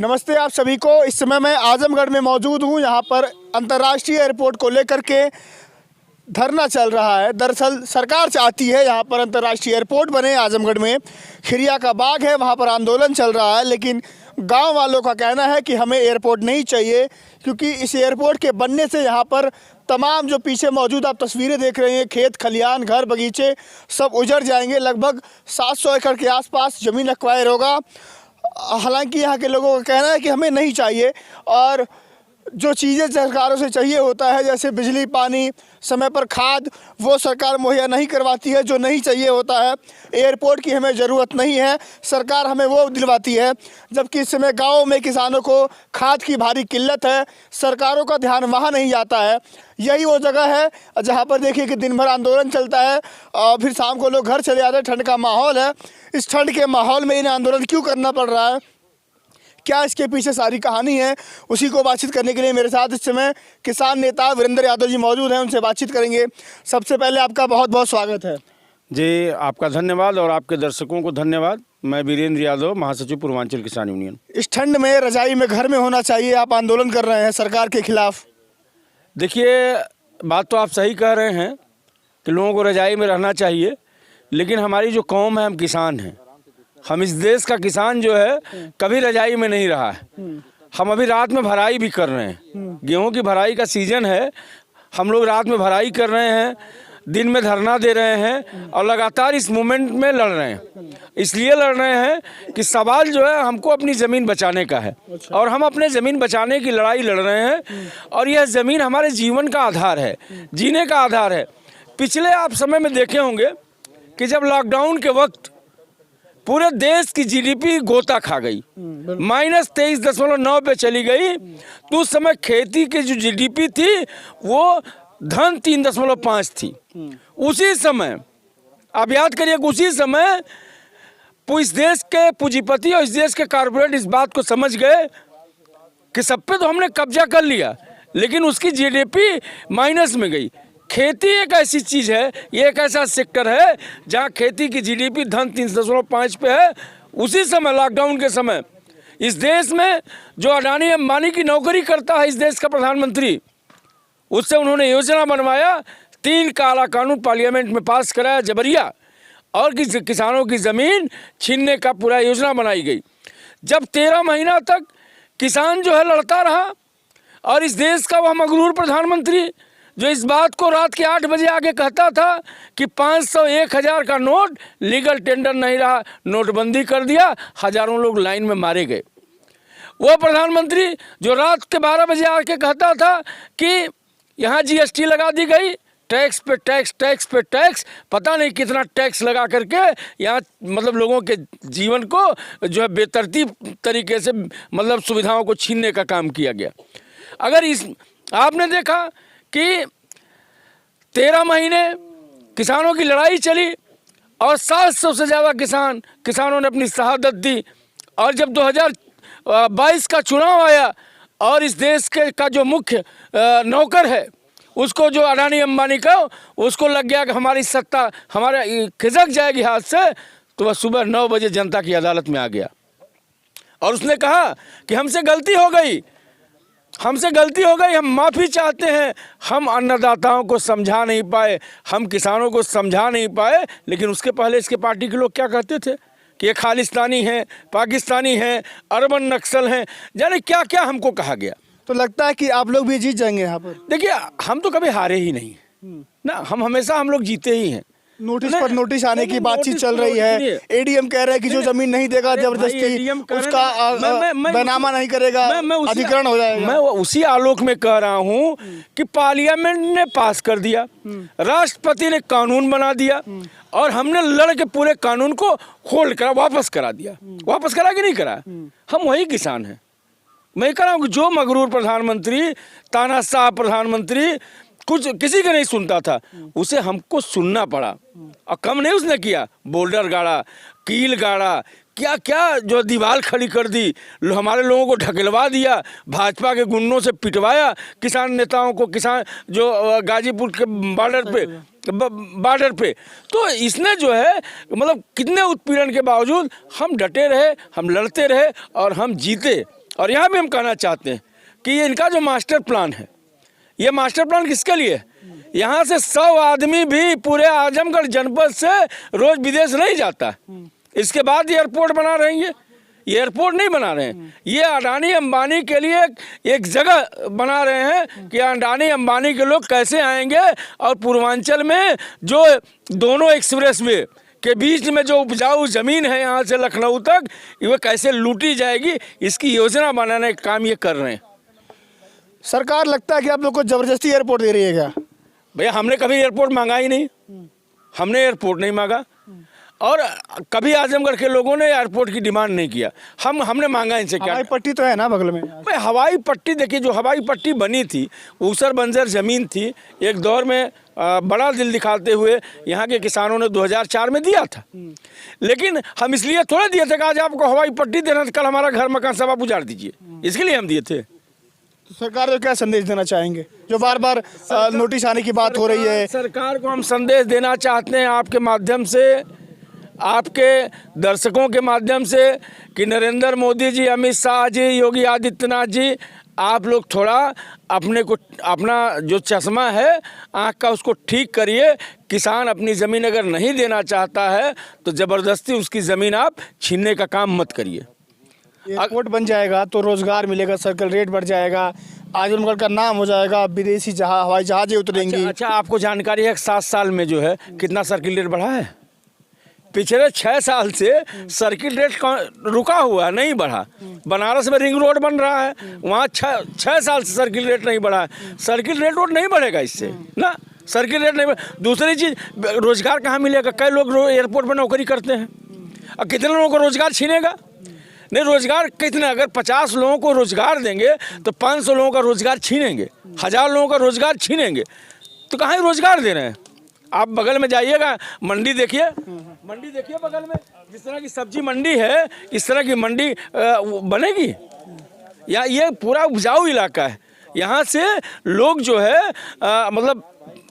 नमस्ते आप सभी को। इस समय मैं आजमगढ़ में मौजूद हूँ। यहाँ पर अंतर्राष्ट्रीय एयरपोर्ट को लेकर के धरना चल रहा है। दरअसल सरकार चाहती है यहाँ पर अंतर्राष्ट्रीय एयरपोर्ट बने। आजमगढ़ में खिरिया का बाग है, वहाँ पर आंदोलन चल रहा है, लेकिन गांव वालों का कहना है कि हमें एयरपोर्ट नहीं चाहिए, क्योंकि इस एयरपोर्ट के बनने से यहाँ पर तमाम जो पीछे मौजूद आप तस्वीरें देख रहे हैं, खेत खलियान घर बगीचे सब उजड़ जाएंगे। लगभग 700 एकड़ के आसपास ज़मीन एक्वायर होगा। हालांकि यहाँ के लोगों का कहना है कि हमें नहीं चाहिए, और जो चीज़ें सरकारों से चाहिए होता है, जैसे बिजली पानी समय पर खाद, वो सरकार मुहैया नहीं करवाती है। जो नहीं चाहिए होता है, एयरपोर्ट की हमें ज़रूरत नहीं है, सरकार हमें वो दिलवाती है। जबकि इस समय गाँव में किसानों को खाद की भारी किल्लत है, सरकारों का ध्यान वहाँ नहीं जाता है। यही वो जगह है जहाँ पर देखिए कि दिन भर आंदोलन चलता है और फिर शाम को लोग घर चले जाते हैं। ठंड का माहौल है। इस ठंड के माहौल में इन्हें आंदोलन क्यों करना पड़ रहा है, क्या इसके पीछे सारी कहानी है, उसी को बातचीत करने के लिए मेरे साथ इस समय किसान नेता वीरेंद्र यादव जी मौजूद हैं। उनसे बातचीत करेंगे। सबसे पहले आपका बहुत बहुत स्वागत है जी। आपका धन्यवाद और आपके दर्शकों को धन्यवाद। मैं वीरेंद्र यादव, महासचिव पूर्वांचल किसान यूनियन। इस ठंड में रजाई में घर में होना चाहिए, आप आंदोलन कर रहे हैं सरकार के खिलाफ। देखिए, बात तो आप सही कह रहे हैं कि लोगों को रजाई में रहना चाहिए, लेकिन हमारी जो कौम है, हम किसान हैं। हम इस देश का किसान जो है कभी रजाई में नहीं रहा है। हम अभी रात में भराई भी कर रहे हैं। गेहूं की भराई का सीज़न है, हम लोग रात में भराई कर रहे हैं, दिन में धरना दे रहे हैं और लगातार इस मूवमेंट में लड़ रहे हैं। इसलिए लड़ रहे हैं कि सवाल जो है हमको अपनी ज़मीन बचाने का है, और हम अपने ज़मीन बचाने की लड़ाई लड़ रहे हैं। और यह ज़मीन हमारे जीवन का आधार है, जीने का आधार है। पिछले आप समय में देखे होंगे कि जब लॉकडाउन के वक्त पूरे देश की जीडीपी गोता खा गई, -23.9 पे चली गई, तो उस समय खेती की जो जीडीपी थी वो धन 3.5 थी। उसी समय आप याद करिए कि उसी समय इस देश के पूंजीपति और इस देश के कारपोरेट इस बात को समझ गए कि सब पे तो हमने कब्जा कर लिया, लेकिन उसकी जीडीपी माइनस में गई। खेती एक ऐसी चीज़ है, ये एक ऐसा सेक्टर है जहाँ खेती की जीडीपी धन 3.5 पे है। उसी समय लॉकडाउन के समय इस देश में जो अडानी अंबानी की नौकरी करता है इस देश का प्रधानमंत्री, उससे उन्होंने योजना बनवाया, 3 काला कानून पार्लियामेंट में पास कराया जबरिया, और किसानों की ज़मीन छीनने का पूरा योजना बनाई गई। जब 13 महीना तक किसान जो है लड़ता रहा, और इस देश का वह मगरूर प्रधानमंत्री जो इस बात को रात के 8 बजे आके कहता था कि 500 1000 का नोट लीगल टेंडर नहीं रहा, नोटबंदी कर दिया, हजारों लोग लाइन में मारे गए। वो प्रधानमंत्री जो रात के 12 बजे आके कहता था कि यहाँ जीएसटी लगा दी गई, टैक्स पे टैक्स, टैक्स पे टैक्स, पता नहीं कितना टैक्स लगा करके यहाँ मतलब लोगों के जीवन को जो है बेतरतीब तरीके से मतलब सुविधाओं को छीनने का काम किया गया। अगर इस आपने देखा कि 13 महीने किसानों की लड़ाई चली और 700 से ज़्यादा किसानों ने अपनी शहादत दी। और जब 2022 का चुनाव आया और इस देश का जो मुख्य नौकर है, उसको जो अडानी अंबानी का, उसको लग गया कि हमारी सत्ता हमारे खिसक जाएगी हाथ से, तो वह सुबह 9 बजे जनता की अदालत में आ गया और उसने कहा कि हमसे गलती हो गई, हम माफ़ी चाहते हैं। हम अन्नदाताओं को समझा नहीं पाए, हम किसानों को समझा नहीं पाए। लेकिन उसके पहले इसके पार्टी के लोग क्या कहते थे कि ये खालिस्तानी हैं, पाकिस्तानी हैं, अरबन नक्सल हैं, जाने क्या क्या हमको कहा गया। तो लगता है कि आप लोग भी जीत जाएंगे यहाँ पर। देखिए, हम तो कभी हारे ही नहीं ना, हम लोग जीते ही हैं। नोटिस पर नोटिस आने की बातचीत चल रही है। एडीएम कह रहे हैं कि जो जमीन नहीं देगा जबरदस्ती उसका बैनामा नहीं करेगा, अधिग्रहण हो जाएगा। मैं उसी आलोक में कह रहा हूँ कि पार्लियामेंट ने पास कर दिया, राष्ट्रपति ने कानून बना दिया, और हमने लड़ के पूरे कानून को होल्ड करा, वापस करा दिया। वापस करा कि नहीं करा? हम वही किसान हैं। मैं कह रहा हूँ कि जो मगरूर प्रधानमंत्री, तानाशाह प्रधानमंत्री कुछ किसी का नहीं सुनता था, उसे हमको सुनना पड़ा। और कम नहीं उसने किया, बोल्डर गाड़ा, कील गाड़ा, क्या क्या जो दीवार खड़ी कर दी, हमारे लोगों को ढकेलवा दिया, भाजपा के गुंडों से पिटवाया किसान नेताओं को, किसान जो गाजीपुर के बॉर्डर पे। तो इसने जो है मतलब कितने उत्पीड़न के बावजूद हम डटे रहे, हम लड़ते रहे और हम जीते। और यहाँ भी हम कहना चाहते हैं कि ये इनका जो मास्टर प्लान है, ये मास्टर प्लान किसके लिए है? यहाँ से 100 आदमी भी पूरे आजमगढ़ जनपद से रोज विदेश नहीं जाता। इसके बाद एयरपोर्ट बना रहे हैं, ये एयरपोर्ट नहीं बना रहे हैं, ये अडानी अंबानी के लिए एक जगह बना रहे हैं कि अडानी अंबानी के लोग कैसे आएंगे और पूर्वांचल में जो दोनों एक्सप्रेस वे के बीच में जो उपजाऊ ज़मीन है यहाँ से लखनऊ तक, वो कैसे लूटी जाएगी, इसकी योजना बनाने का काम ये कर रहे हैं। सरकार लगता है कि आप लोग को ज़बरदस्ती एयरपोर्ट दे रही है क्या? भैया हमने कभी एयरपोर्ट मांगा ही नहीं, हमने एयरपोर्ट नहीं मांगा और कभी आजमगढ़ के लोगों ने एयरपोर्ट की डिमांड नहीं किया। हमने मांगा इनसे क्या? हवाई पट्टी तो है ना बगल में। भाई हवाई पट्टी देखिए, जो हवाई पट्टी बनी थी ऊसर बंजर ज़मीन थी, एक दौर में बड़ा दिल दिखाते हुए यहाँ के किसानों ने 2004 में दिया था। लेकिन हम इसलिए थोड़ा दिए थे कि आज आपको हवाई पट्टी देना, कल हमारा घर मकान सब आप उजाड़ दीजिए, इसके लिए हम दिए थे। तो सरकार को क्या संदेश देना चाहेंगे जो बार बार नोटिस आने की बात हो रही है? सरकार को हम संदेश देना चाहते हैं आपके माध्यम से, आपके दर्शकों के माध्यम से, कि नरेंद्र मोदी जी, अमित शाह जी, योगी आदित्यनाथ जी, आप लोग थोड़ा अपना जो चश्मा है आँख का उसको ठीक करिए। किसान अपनी ज़मीन अगर नहीं देना चाहता है तो ज़बरदस्ती उसकी ज़मीन आप छीनने का काम मत करिए। एयरपोर्ट बन जाएगा तो रोजगार मिलेगा, सर्कल रेट बढ़ जाएगा, आजमगढ़ का नाम हो जाएगा, विदेशी हवाई जहाजें उतरेंगी। अच्छा, आपको जानकारी है कि 7 साल में जो है कितना सर्किल रेट बढ़ा है? पिछले 6 साल से सर्किल रेट रुका हुआ है, नहीं बढ़ा। बनारस में रिंग रोड बन रहा है, वहाँ 6 साल से सर्किल रेट नहीं बढ़ा है। सर्किल रेट रोड नहीं बढ़ेगा इससे ना, सर्किल रेट नहीं। दूसरी चीज़, रोजगार कहाँ मिलेगा? कई लोग एयरपोर्ट पर नौकरी करते हैं और कितने लोगों को रोजगार छीनेगा? नहीं, रोजगार कितने, अगर 50 लोगों को रोजगार देंगे तो 500 लोगों का रोजगार छीनेंगे, 1000 लोगों का रोजगार छीनेंगे, तो कहाँ रोजगार दे रहे हैं? आप बगल में जाइएगा, मंडी देखिए, मंडी देखिए बगल में, जिस तरह की सब्जी मंडी है इस तरह की मंडी बनेगी? या ये पूरा उपजाऊ इलाका है, यहाँ से लोग जो है मतलब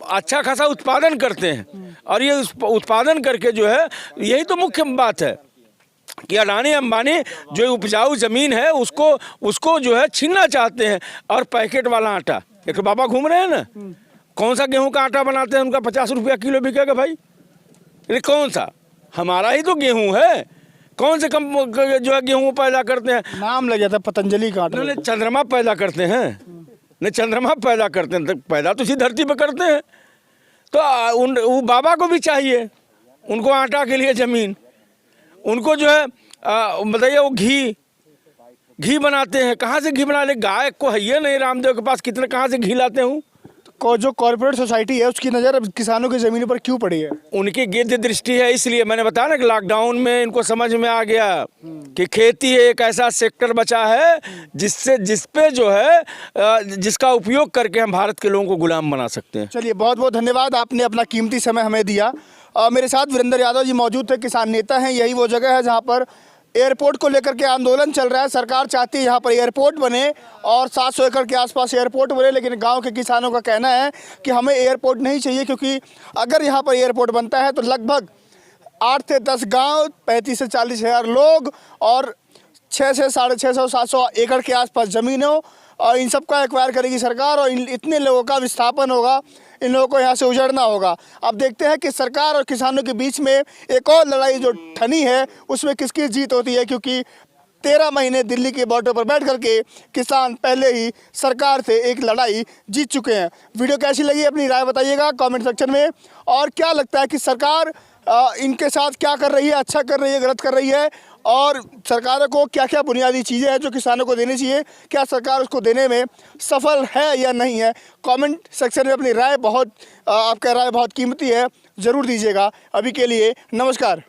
अच्छा खासा उत्पादन करते हैं और ये उत्पादन करके जो है, यही तो मुख्य बात है कि अडानी अंबानी जो उपजाऊ ज़मीन है उसको जो है छीनना चाहते हैं। और पैकेट वाला आटा, एक तो बाबा घूम रहे हैं ना, कौन सा गेहूं का आटा बनाते हैं, उनका 50 रुपया किलो बिकेगा भाई? अरे कौन सा? हमारा ही तो गेहूं है, कौन से जो है गेहूं पैदा करते हैं? नाम लग जाता है पतंजलि का आटा। चंद्रमा पैदा करते हैं, नहीं चंद्रमा पैदा करते हैं, पैदा तो इसी धरती पे करते हैं। तो वो बाबा को भी चाहिए, उनको आटा के लिए ज़मीन, उनको जो है बताइए, वो घी बनाते हैं, कहाँ से घी बना ले? गाय को है ये नहीं, रामदेव के पास कितने, कहाँ से घी लाते हूँ? जो कॉर्पोरेट सोसाइटी है उसकी नज़र अब किसानों की ज़मीनों पर क्यों पड़ी है? उनकी गिद्ध दृष्टि है, इसलिए मैंने बताया ना कि लॉकडाउन में इनको समझ में आ गया कि खेती एक ऐसा सेक्टर बचा है जिस पे जो है जिसका उपयोग करके हम भारत के लोगों को गुलाम बना सकते हैं। चलिए, बहुत बहुत धन्यवाद, आपने अपना कीमती समय हमें दिया। मेरे साथ वीरेंद्र यादव जी मौजूद थे, किसान नेता हैं। यही वो जगह है जहाँ पर एयरपोर्ट को लेकर के आंदोलन चल रहा है। सरकार चाहती है यहाँ पर एयरपोर्ट बने और 700 एकड़ के आसपास एयरपोर्ट बने, लेकिन गांव के किसानों का कहना है कि हमें एयरपोर्ट नहीं चाहिए, क्योंकि अगर यहाँ पर एयरपोर्ट बनता है तो लगभग 8 से 10 गांव, 35 से 40 हज़ार लोग और 600 से 650 700 एकड़ के आसपास ज़मीनों, और इन सब का एक्वायर करेगी सरकार और इतने लोगों का विस्थापन होगा, इन लोगों को यहाँ से उजड़ना होगा। अब देखते हैं कि सरकार और किसानों के बीच में एक और लड़ाई जो ठनी है उसमें किसकी जीत होती है, क्योंकि 13 महीने दिल्ली के बॉर्डर पर बैठ करके किसान पहले ही सरकार से एक लड़ाई जीत चुके हैं। वीडियो कैसी लगी अपनी राय बताइएगा कमेंट सेक्शन में, और क्या लगता है कि सरकार इनके साथ क्या कर रही है, अच्छा कर रही है, गलत कर रही है, और सरकारों को क्या क्या बुनियादी चीज़ें हैं जो किसानों को देनी चाहिए, क्या सरकार उसको देने में सफल है या नहीं है? कमेंट सेक्शन में अपनी राय आपका राय बहुत कीमती है, ज़रूर दीजिएगा। अभी के लिए नमस्कार।